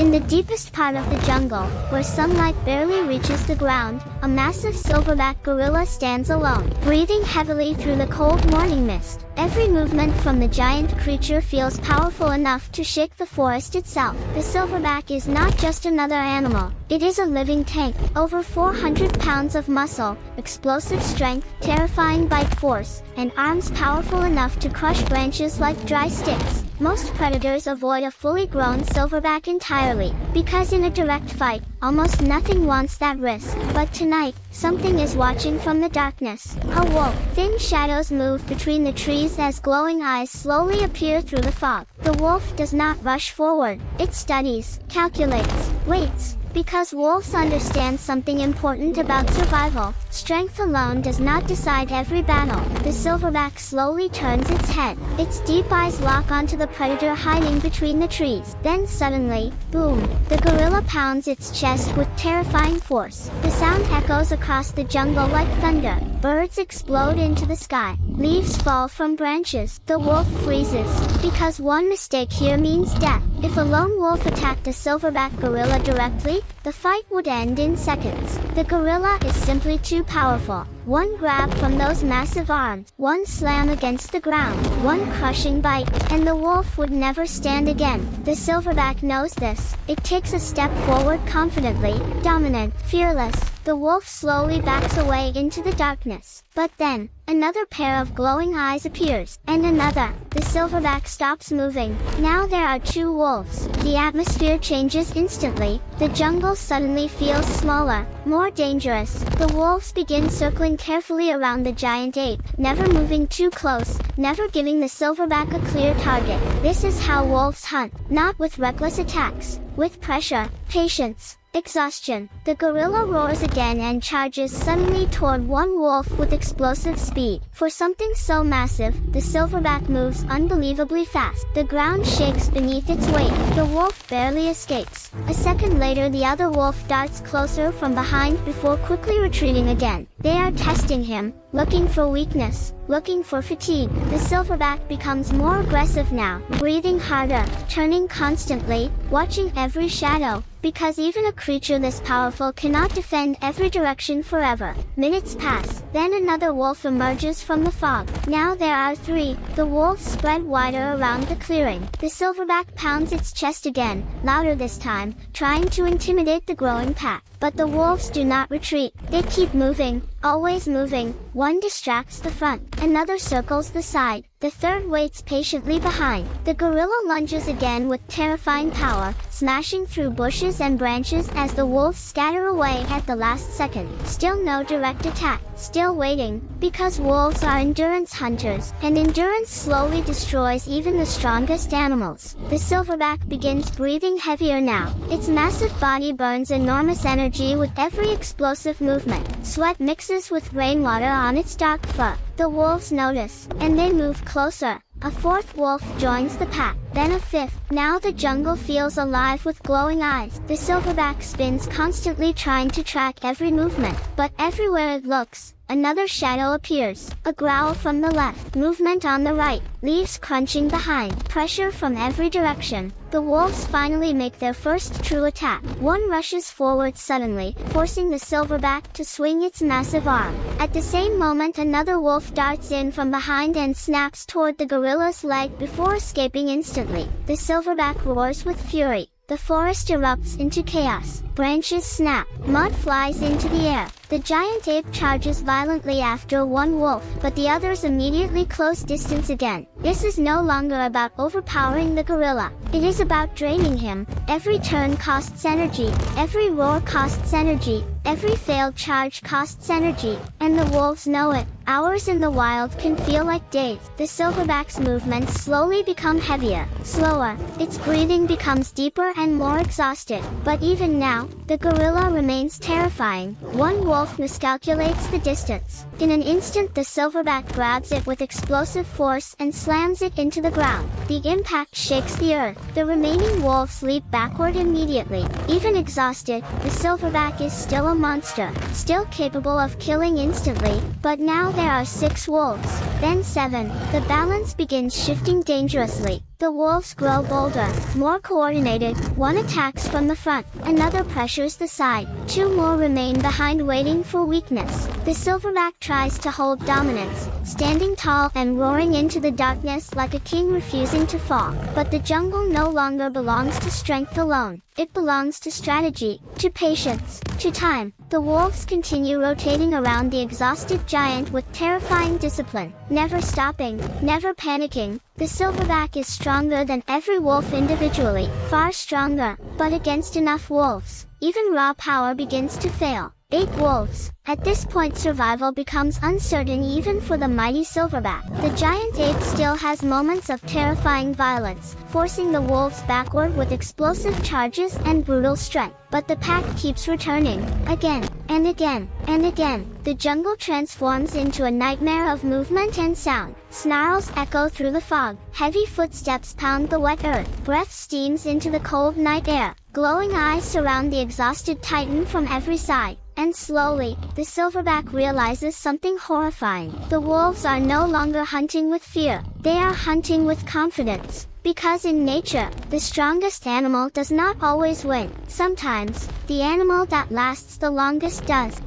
In the deepest part of the jungle, where sunlight barely reaches the ground, a massive silverback gorilla stands alone, breathing heavily through the cold morning mist. Every movement from the giant creature feels powerful enough to shake the forest itself. The silverback is not just another animal. It is a living tank, over 400 pounds of muscle, explosive strength, terrifying bite force, and arms powerful enough to crush branches like dry sticks. Most predators avoid a fully grown silverback entirely, because in a direct fight, almost nothing wants that risk. But tonight, something is watching from the darkness. A wolf. Thin shadows move between the trees as glowing eyes slowly appear through the fog. The wolf does not rush forward. It studies, calculates, waits. Because wolves understand something important about survival. Strength alone does not decide every battle. The silverback slowly turns its head. Its deep eyes lock onto the predator hiding between the trees. Then suddenly, boom, the gorilla pounds its chest with terrifying force. The sound echoes across the jungle like thunder. Birds explode into the sky. Leaves fall from branches. The wolf freezes, because one mistake here means death. If a lone wolf attacked a silverback gorilla directly, the fight would end in seconds. The gorilla is simply too powerful. One grab from those massive arms, one slam against the ground, one crushing bite, and the wolf would never stand again. The silverback knows this. It takes a step forward confidently, dominant, fearless. The wolf slowly backs away into the darkness. But then, another pair of glowing eyes appears, and another. The silverback stops moving. Now there are two wolves. The atmosphere changes instantly. The jungle suddenly feels smaller, more dangerous. The wolves begin circling carefully around the giant ape, never moving too close, never giving the silverback a clear target. This is how wolves hunt, not with reckless attacks, with pressure, patience, exhaustion. The gorilla roars again and charges suddenly toward one wolf with explosive speed. For something so massive, the silverback moves unbelievably fast. The ground shakes beneath its weight. The wolf barely escapes. A second later, the other wolf darts closer from behind before quickly retreating again. They are testing him, looking for weakness, looking for fatigue. The silverback becomes more aggressive now, breathing harder, turning constantly, watching every shadow. Because even a creature this powerful cannot defend every direction forever. Minutes pass, then another wolf emerges from the fog. Now there are three. The wolves spread wider around the clearing. The silverback pounds its chest again, louder this time, trying to intimidate the growing pack. But the wolves do not retreat. They keep moving, always moving. One distracts the front, another circles the side. The third waits patiently behind. The gorilla lunges again with terrifying power, smashing through bushes and branches as the wolves scatter away at the last second. Still no direct attack, still waiting, because wolves are endurance hunters, and endurance slowly destroys even the strongest animals. The silverback begins breathing heavier now. Its massive body burns enormous energy with every explosive movement. Sweat mixes with rainwater on its dark fur. The wolves notice, and they move closer. A fourth wolf joins the pack, then a fifth. Now the jungle feels alive with glowing eyes. The silverback spins constantly trying to track every movement, but everywhere it looks, another shadow appears. A growl from the left, movement on the right, leaves crunching behind, pressure from every direction. The wolves finally make their first true attack. One rushes forward suddenly, forcing the silverback to swing its massive arm. At the same moment, another wolf darts in from behind and snaps toward the gorilla's leg before escaping instantly. The silverback roars with fury. The forest erupts into chaos. Branches snap. Mud flies into the air. The giant ape charges violently after one wolf, but the others immediately close distance again. This is no longer about overpowering the gorilla. It is about draining him. Every turn costs energy. Every roar costs energy. Every failed charge costs energy, and the wolves know it. Hours in the wild can feel like days. The silverback's movements slowly become heavier, slower. Its breathing becomes deeper and more exhausted. But even now, the gorilla remains terrifying. One wolf miscalculates the distance. In an instant, the silverback grabs it with explosive force and slams it into the ground. The impact shakes the earth. The remaining wolves leap backward immediately. Even exhausted, the silverback is still a monster, still capable of killing instantly. But now there are 6 wolves, then 7. The balance begins shifting dangerously. The wolves grow bolder, more coordinated. One attacks from the front, another pressures the side. Two more remain behind waiting for weakness. The silverback tries to hold dominance, standing tall and roaring into the darkness like a king refusing to fall. But the jungle no longer belongs to strength alone. It belongs to strategy, to patience, to time. The wolves continue rotating around the exhausted giant with terrifying discipline, never stopping, never panicking. The silverback is stronger than every wolf individually, far stronger, but against enough wolves, even raw power begins to fail. 8 wolves. At this point survival becomes uncertain even for the mighty silverback. The giant ape still has moments of terrifying violence, forcing the wolves backward with explosive charges and brutal strength. But the pack keeps returning, again, and again, and again. The jungle transforms into a nightmare of movement and sound. Snarls echo through the fog. Heavy footsteps pound the wet earth. Breath steams into the cold night air. Glowing eyes surround the exhausted titan from every side. And slowly, the silverback realizes something horrifying. The wolves are no longer hunting with fear. They are hunting with confidence. Because in nature, the strongest animal does not always win. Sometimes, the animal that lasts the longest does.